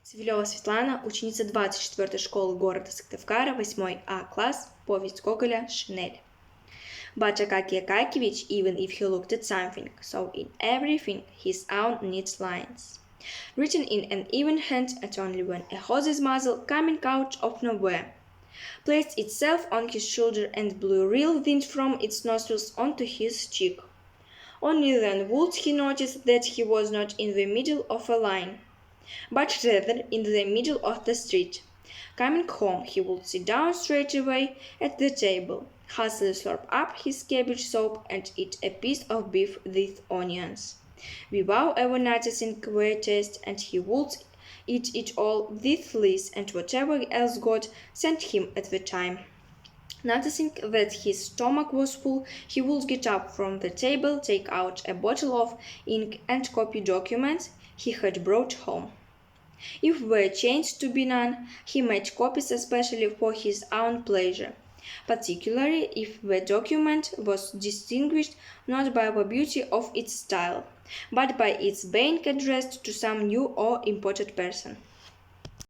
Цивилёва Светлана, ученица 24-й школы города Сыктывкара, 8 А класс, повесть Гоголя «Шинель». But Акакий Акакевич, even if he looked at something, saw in everything his own neat lines, written in an even hand, and only when a horse's muzzle, coming out of nowhere, placed itself on his shoulder and blew real wind from its nostrils onto his cheek. Only then would he notice that he was not in the middle of a line, but rather in the middle of the street. Coming home, he would sit down straight away at the table, hastily slurp up his cabbage soup, and eat a piece of beef with onions, without ever noticing their taste, and he would eat it all with Liz and whatever else God sent him at the time. Noticing that his stomach was full, he would get up from the table, take out a bottle of ink, and copy documents he had brought home. If there chanced to be none, he made copies especially for his own pleasure, particularly if the document was distinguished not by the beauty of its style, but by its being addressed to some new or important person.